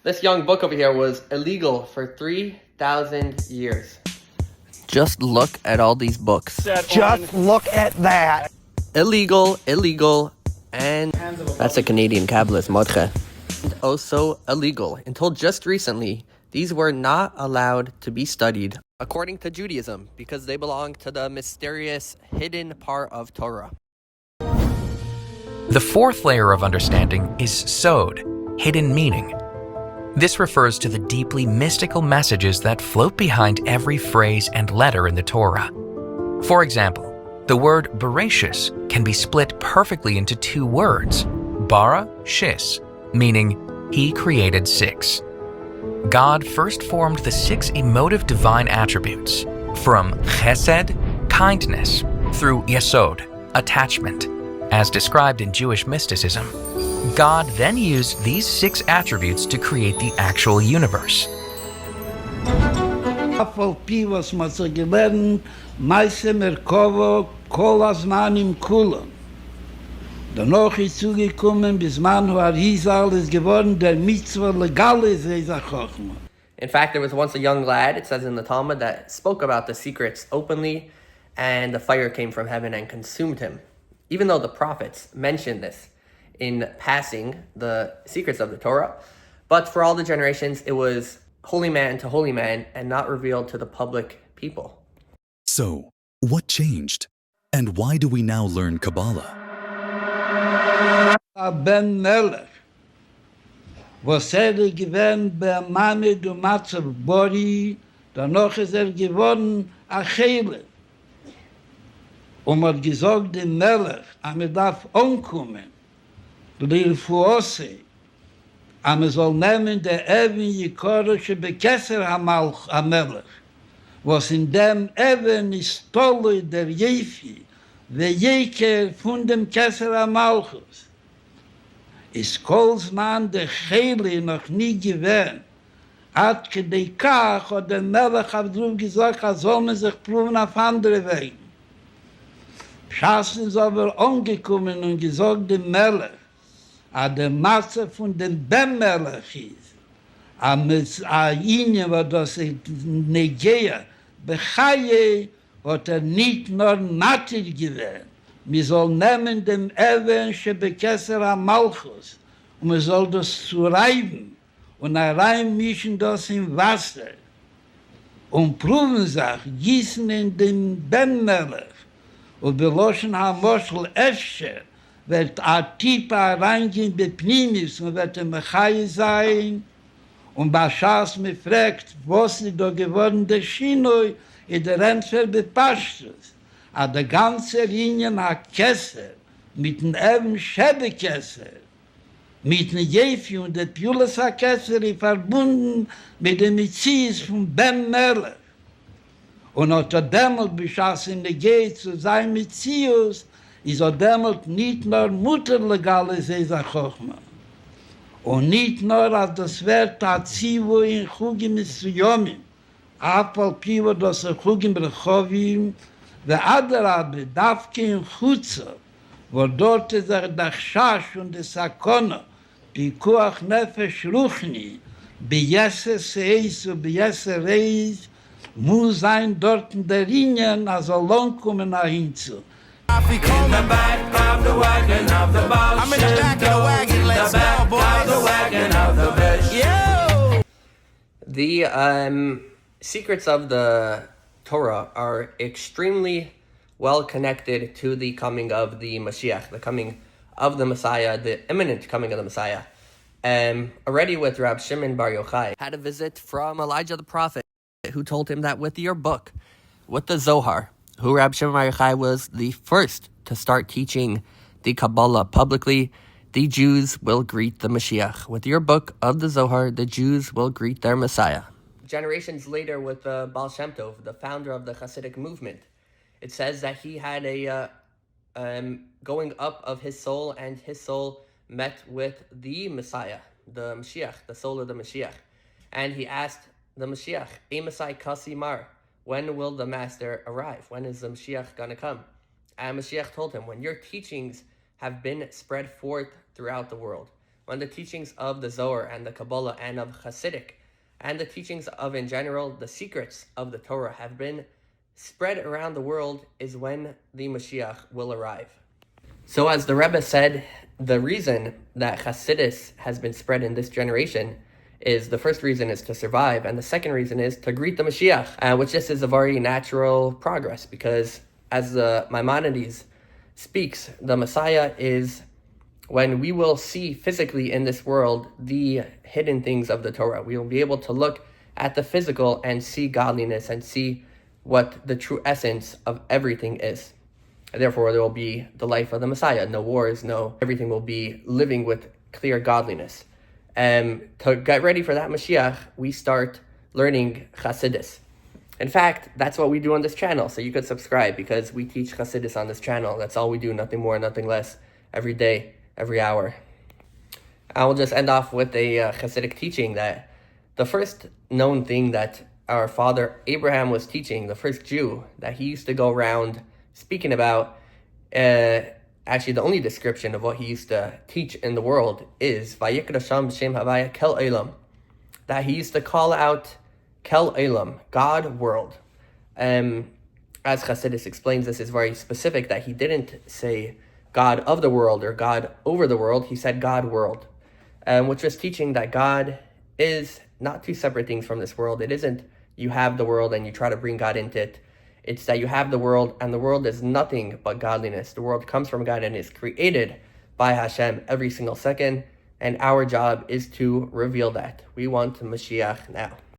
This young book over here was illegal for 3,000 years. Just look at all these books. Just look at that. Illegal, and that's a Canadian Kabbalist, Mordche. And also illegal. Until just recently, these were not allowed to be studied according to Judaism because they belong to the mysterious hidden part of Torah. The fourth layer of understanding is sod, hidden meaning. This refers to the deeply mystical messages that float behind every phrase and letter in the Torah. For example, the word Bereshis can be split perfectly into two words, bara, shis, meaning He created six. God first formed the six emotive divine attributes, from chesed, kindness, through yesod, attachment, as described in Jewish mysticism. God then used these six attributes to create the actual universe. Pivas Matzagelen, Meise Merkovo, Kolasman im Kulam. Danach ist zugekommen, bis man war alles geworden, der Mitzvah legale Chochma. In fact, there was once a young lad, it says in the Talmud, that spoke about the secrets openly, and the fire came from heaven and consumed him. Even though the prophets mentioned this in passing, the secrets of the Torah, but for all the generations, it was holy man to holy man and not revealed to the public people. So, what changed? And why do we now learn Kabbalah? Ben Melech, was gewesen bei Mamed und Matzav Bori, danach ist geworden Achele. Und man hat gesagt, dem Melech, man darf umkommen, Lilfuose, man soll nehmen der Even Jikorische Bekesser HaMelech, was in dem Even ist Tolle der Jefi, der Jeker von dem Kesser HaMalchus. Ist Kolzmann der Chele noch nie gewähnt, hat gedekach, und der Melech hat drum gesagt, soll man sich proben auf andere Wege. Chassidus aber angekommen und gesagt dem Melech, der Masse von dem Ben-Melech ist, a Inje, wo das Negea, Bechaye, hat nicht nur Natil gewähnt. Wir sollen nehmen dem Even, Shebekesser HaMalchus, und wir sollen das zu reiben und reinmischen das im Wasser und proben sich, gießen in dem Ben-Melech. Und beloschen HaMoshel Escher wird a Tipa reingehen bei Pnimis und wird Mechai sein. Und bei Schaas me fragt, was ist da geworden der Schinoi in der Rentfer bepasst. A der ganze Linie nach Kesser, mit dem Eben Schebekesser, mit dem Jefi und der Piulas HaKesser verbunden mit dem Metzies von Ben Melech. Und hat dämmelt, beschass in der Gehe zu sein mit Zius, ist dämmelt nicht nur mutterlegale Chochma. Und nicht nur, als das Wert hat Zivu in Chugim Mitzuyomim, Apal Pivo, das Chugim Rechovim, der Adarabe, Davke in Chutza, wo dort ist der Chash und der Sakona, Pikuach Nefesh Ruchni, Beyese Seis und Beyese Reis, muss sein dort in der Linien, also lang kommen nach hinzu. In the back of the wagon of the Baal I'm in the back of the wagon, let's go, boys. The wagon of the Besh. The secrets of the Torah are extremely well connected to the coming of the Mashiach, the coming of the Messiah, the imminent coming of the Messiah. Already with Rab Shimon Bar Yochai, had a visit from Elijah the prophet, who told him that with your book, with the Zohar, who Rab Shimon Bar Yochai was the first to start teaching the Kabbalah publicly, the Jews will greet the Mashiach. With your book of the Zohar, the Jews will greet their Messiah. Generations later with the Baal Shem Tov, the founder of the Hasidic movement, it says that he had a going up of his soul, and his soul met with the Messiah, the Mashiach, the soul of the Mashiach. And he asked the Mashiach, Emasai Kasi Mar, when will the Master arrive? When is the Mashiach going to come? And Mashiach told him, when your teachings have been spread forth throughout the world, when the teachings of the Zohar and the Kabbalah and of Hasidic and the teachings of, in general, the secrets of the Torah have been spread around the world, is when the Mashiach will arrive. So as the Rebbe said, the reason that chassidus has been spread in this generation is, the first reason is to survive, and the second reason is to greet the Mashiach, which this is a very natural progress, because as the Maimonides speaks, the Messiah is when we will see physically in this world the hidden things of the Torah. We will be able to look at the physical and see godliness and see what the true essence of everything is. And therefore, there will be the life of the Messiah. No wars, everything will be living with clear godliness. To get ready for that Mashiach, we start learning chassidus. In fact, that's what we do on this channel, so you could subscribe, because we teach chassidus on this channel. That's all we do, nothing more, nothing less, every day, every hour. I will just end off with a Hasidic teaching that the first known thing that our father Abraham was teaching, the first Jew, that he used to go around speaking about, actually the only description of what he used to teach in the world is Vayikra Sham B'Shem Havaya Kel Elam, that he used to call out Kel Elam, God world. As Chassidus explains, this is very specific, that he didn't say God of the world or God over the world, he said God world, which was teaching that God is not two separate things from this world. It isn't you have the world and you try to bring God into it. It's that you have the world, and the world is nothing but godliness. The world comes from God and is created by Hashem every single second, and our job is to reveal that. We want Mashiach now.